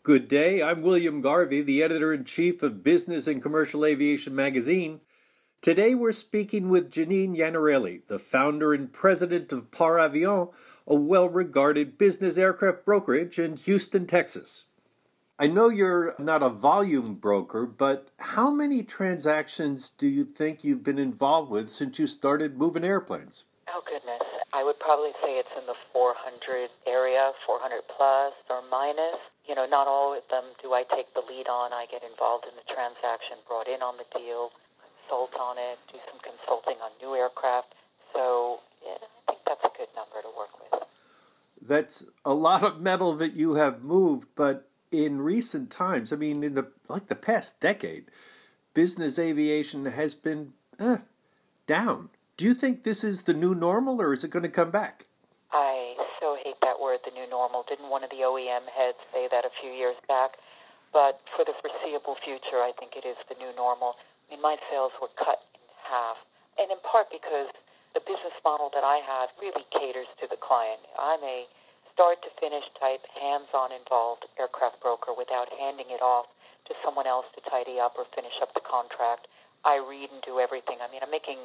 Good day, I'm William Garvey, the editor-in-chief of Business and Commercial Aviation magazine. Today we're speaking with Janine Iannarelli, the founder and president of Avion, a well-regarded business aircraft brokerage in Houston, Texas. I know you're not a volume broker, but how many transactions do you think you've been involved with since you started moving airplanes? Oh, goodness. I would probably say it's in the 400 area, 400 plus or minus. Not all of them do I take the lead on. I get involved in the transaction, brought in on the deal, consult on it, do some consulting on new aircraft. So I think that's a good number to work with. That's a lot of metal that you have moved, but in recent times, in the past decade, business aviation has been down. Do you think this is the new normal, or is it going to come back? I so hate that word, the new normal. Didn't one of the OEM heads say that a few years back? But for the foreseeable future, I think it is the new normal. My sales were cut in half, and in part because the business model that I have really caters to the client. I'm a start-to-finish type, hands-on involved aircraft broker without handing it off to someone else to tidy up or finish up the contract. I read and do everything. I'm making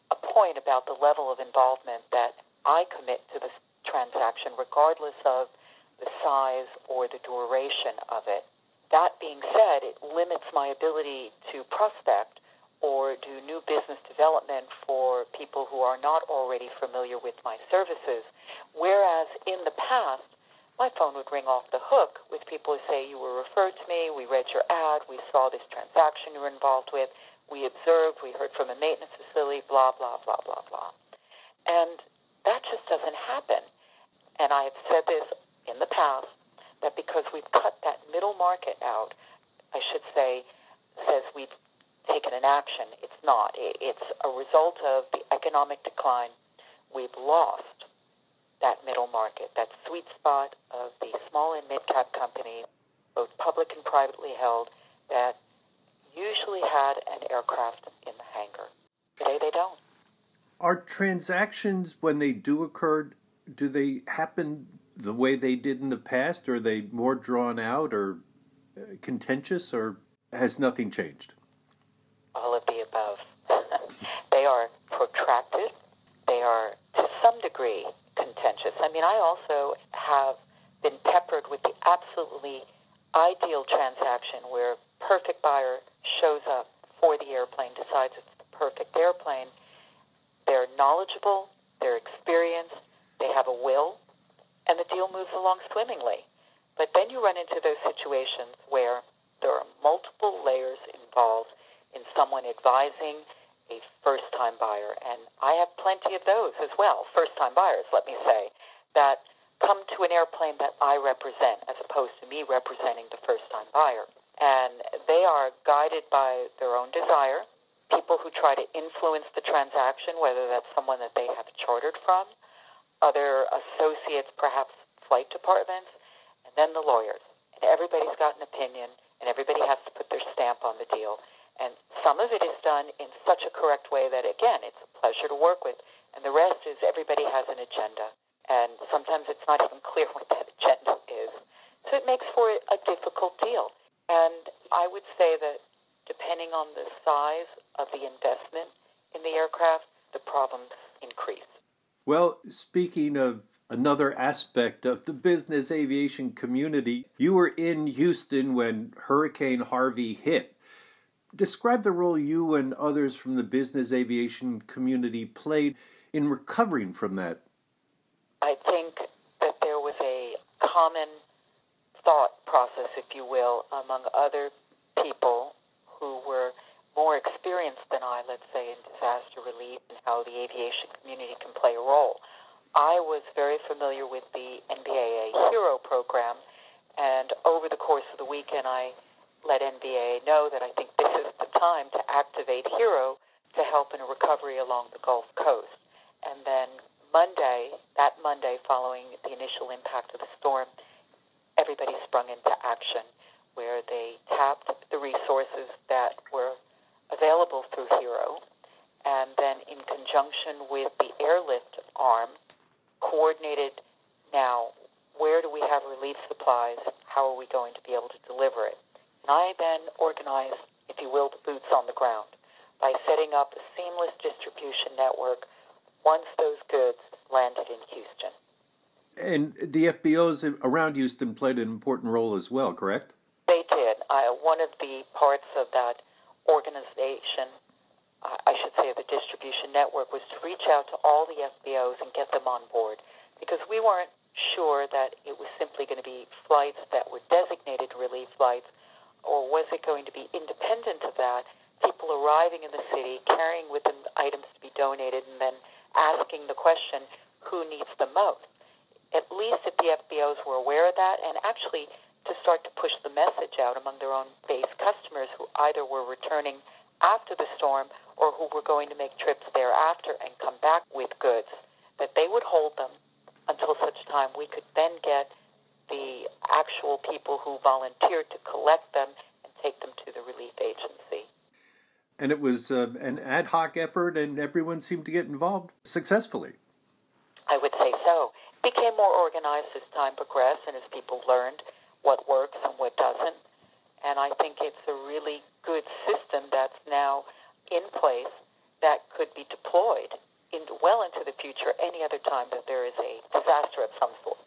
a point about the level of involvement that I commit to this transaction regardless of the size or the duration of it. That being said, it limits my ability to prospect or do new business development for people who are not already familiar with my services. Whereas in the past, my phone would ring off the hook with people who say, you were referred to me, we read your ad, we saw this transaction you were involved with, we observed, we heard from a maintenance facility, blah, blah, blah, blah, blah. And that just doesn't happen. And I have said this in the past, that because we've cut that middle market out, I should say, says we've taken an action. It's not. It's a result of the economic decline. We've lost that middle market, that sweet spot of the small and mid-cap companies, both public and privately held, that usually had an aircraft in the hangar. Today they don't. Are transactions, when they do occur, do they happen the way they did in the past? Or are they more drawn out or contentious, or has nothing changed? All of the above. They are protracted. They are, to some degree, contentious. I also have been peppered with the absolutely ideal transaction where a perfect buyer shows up for the airplane, decides it's the perfect airplane. They're knowledgeable, they're experienced, they have a will, and the deal moves along swimmingly. But then you run into those situations where there are multiple layers involved in someone advising a first-time buyer. And I have plenty of those as well, first-time buyers, let me say, that come to an airplane that I represent as opposed to me representing the first-time buyer. And they are guided by their own desire, people who try to influence the transaction, whether that's someone that they have chartered from, other associates, perhaps flight departments, and then the lawyers. And everybody's got an opinion, and everybody has to put their stamp on the deal. And some of it is done in such a correct way that, again, it's a pleasure to work with. And the rest is everybody has an agenda. And sometimes it's not even clear what that agenda is. So it makes for a difficult deal. And I would say that depending on the size of the investment in the aircraft, the problems increase. Well, speaking of another aspect of the business aviation community, you were in Houston when Hurricane Harvey hit. Describe the role you and others from the business aviation community played in recovering from that. I think that there was a common thought process, if you will, among other people who were more experienced than I, let's say, in disaster relief and how the aviation community can play a role. I was very familiar with the NBAA Hero program, and over the course of the weekend, I let NBAA know that I think this is the time to activate Hero to help in a recovery along the Gulf Coast. And then that Monday following the initial impact of the storm, everybody sprung into action where they tapped the resources that were available through Hero, and then in conjunction with the airlift arm, coordinated now where do we have relief supplies? How are we going to be able to deliver it? And I then organized, if you will, the boots on the ground by setting up a seamless distribution network once those goods landed in Houston. And the FBOs around Houston played an important role as well, correct? They did. One of the parts of that organization, I should say the distribution network, was to reach out to all the FBOs and get them on board, because we weren't sure that it was simply going to be flights that were designated relief flights, or was it going to be independent of that, people arriving in the city, carrying with them items to be donated, and then asking the question, who needs them most? At least if the FBOs were aware of that, and actually to start to push the message out among their own base customers who either were returning after the storm or who were going to make trips thereafter and come back with goods, that they would hold them until such time we could then get the actual people who volunteered to collect them and take them to the relief agency. And it was an ad hoc effort, and everyone seemed to get involved successfully. I would say so. It became more organized as time progressed and as people learned what works and what doesn't. And I think it's a really good system that's now in place that could be deployed well into the future any other time that there is a disaster of some sort.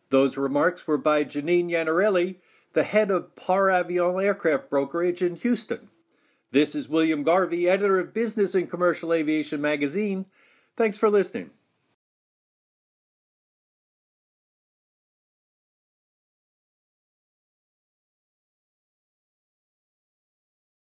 Those remarks were by Janine Iannarelli, the head of Avion Aircraft Brokerage in Houston. This is William Garvey, editor of Business and Commercial Aviation magazine. Thanks for listening.